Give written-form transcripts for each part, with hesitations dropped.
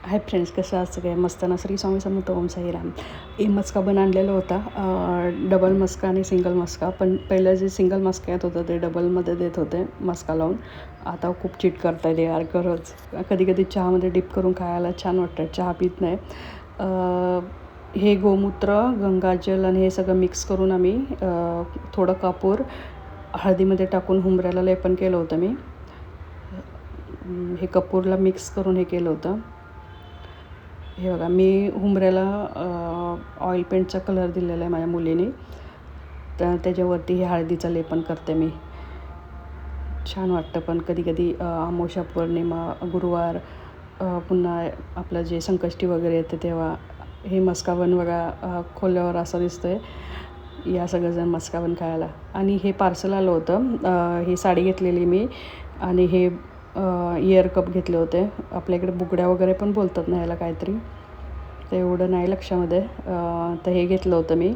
Hi friends, कसं असं काय मस्त ना. श्री स्वामी समर्थ, ओम साईराम. मस्का बन आणलेला होता, डबल मस्का आणि सिंगल मस्का. पण पहिलं जे सिंगल मस्का येत होतं ते डबलमध्ये देत होते मस्का लावून. आता खूप चीट करता येते यार खरंच. कधी कधी चहामध्ये डिप करून खायला छान वाटतं. चहा पित नाही. हे गोमूत्र, गंगाजल आणि हे सगळं मिक्स करून आम्ही थोडं कापूर हळदीमध्ये टाकून हुंबऱ्याला लेपन केलं होतं. मी हे कपूरला मिक्स करून हे केलं होतं. हे बघा, मी हुंबऱ्याला ऑइल पेंटचा कलर दिलेला आहे माझ्या मुलीने, तर त्याच्यावरती हे हळदीचं लेपन करते मी. छान वाटतं. पण कधी कधी अमावस्या, पौर्णिमा, गुरुवार, पुन्हा आपलं जे संकष्टी वगैरे येते तेव्हा हे मस्काबन बघा खोल्यावर असं दिसतं आहे. या सगळंजण मस्काबन खायला. आणि हे पार्सल आलं होतं. ही साडी घेतलेली मी आणि हे इयर कप घेतले होते. आपल्याकडे बुगड्या वगैरे पण बोलतात ना ह्याला काहीतरी, तर एवढं नाही लक्षामध्ये. तर हे घेतलं होतं मी.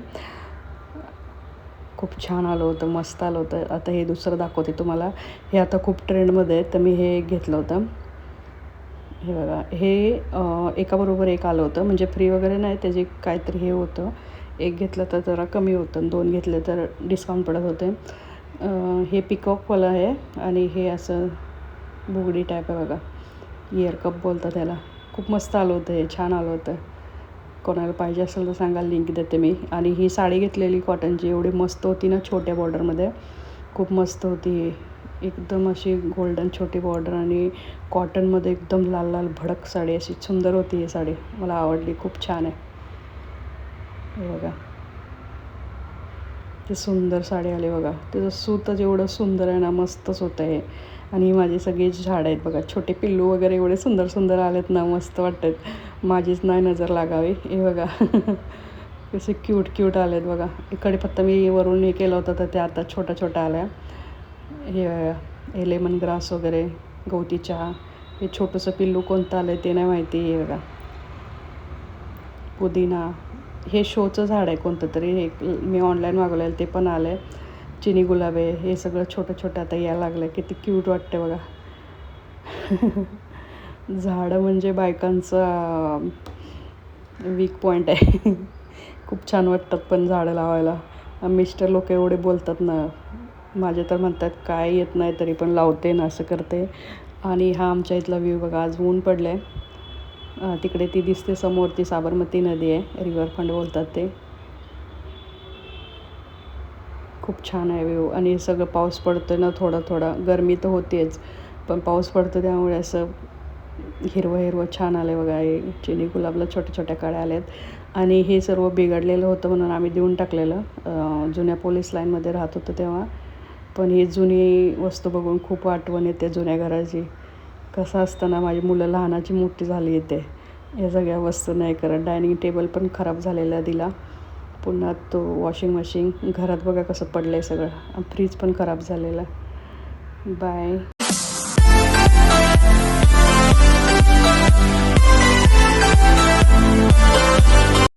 खूप छान आलं होतं, मस्त आलं होतं. आता हे दुसरं दाखवते तुम्हाला. हे आता खूप ट्रेंडमध्ये आहे, तर मी हे घेतलं होतं. हे बघा, हे एकाबरोबर एक आलं होतं, म्हणजे फ्री वगैरे नाही, त्याचे काहीतरी हे होतं. एक घेतलं तर जरा कमी होतं, 2 घेतले तर डिस्काउंट पडत होते. हे पिकॉकवालं आहे आणि हे असं बुगडी टाईप आहे बघा, इयर कप बोलतात त्याला. खूप मस्त आलं होतं, हे छान आलं होतं. कोणाला पाहिजे असेल तर सांगा, लिंक देते मी. आणि ही साडी घेतलेली कॉटनची, एवढी मस्त होती ना, छोट्या बॉर्डरमध्ये. खूप मस्त होती ही. एकदम अशी गोल्डन छोटी बॉर्डर आणि कॉटनमध्ये एकदम लाल लाल भडक साडी, अशी सुंदर होती ही साडी. मला आवडली, खूप छान आहे. हे बघा, ते सुंदर साडी आली बघा. त्याचं सूतच एवढं सुंदर आहे ना, मस्तच होतं हे. आणि ही माझी सगळी झाडं आहेत बघा, छोटे पिल्लू वगैरे एवढे सुंदर सुंदर आलेत ना, मस्त वाटतात. माझीच नाही नजर लागावी. हे बघा कसे क्यूट क्यूट आलेत बघा. कढीपत्ता मी वरून हे केलं होतं, तर ते आता छोट्या छोट्या आल्या. हे बघा, हे लेमन ग्रास वगैरे, गवती चहा. हे छोटंसं पिल्लू कोणतं आलं आहे ते नाही माहिती. हे बघा, पुदिना. हे शोचं झाड आहे कोणतं तरी, हे मी ऑनलाईन मागवलेलं, ते पण आलं आहे. चिनी गुलाब आहे. हे सगळं छोटं छोटं आता यायला लागलं आहे. किती क्यूट वाटते बघा. झाडं म्हणजे बायकांचा वीक पॉईंट आहे. खूप छान वाटतात पण झाडं लावायला. मिस्टर लोक एवढे बोलतात ना, माझे तर म्हणतात काय येत नाही तरी पण लावते ना, असं करते. आणि हा आमच्या इथला व्ह्यू बघा, आज ऊन पडलं आहे. तिकडे ती दिसते समोर, ती साबरमती नदी आहे, रिव्हरफ्रंट बोलतात ते. खूप छान आहे व्ह्यू. आणि सगळं पाऊस पडतो ना, थोडा थोडा. गरमी तर होतेच, पण पाऊस पडतो त्यामुळे असं हिरवं हिरवं छान आलं आहे बघा. हे चिनी गुलाबला छोट्या छोट्या कळ्या आल्या आहेत. आणि हे सर्व बिघडलेलं होतं म्हणून आम्ही देऊन टाकलेलं. जुन्या पोलीस लाईनमध्ये राहत होतं तेव्हा. पण ही जुनी वस्तू बघून खूप आठवण येते जुन्या घराची. कसं असतं ना, माझी मुलं लहानाची मोठी झाली येते, या सगळ्या वस्तू नाही करत. डायनिंग टेबल पण खराब झालेला दिला. पुन्हा तो वॉशिंग मशीन घरात बघा कसं पडलं आहे सगळं. फ्रीज पण खराब झालेला. बाय.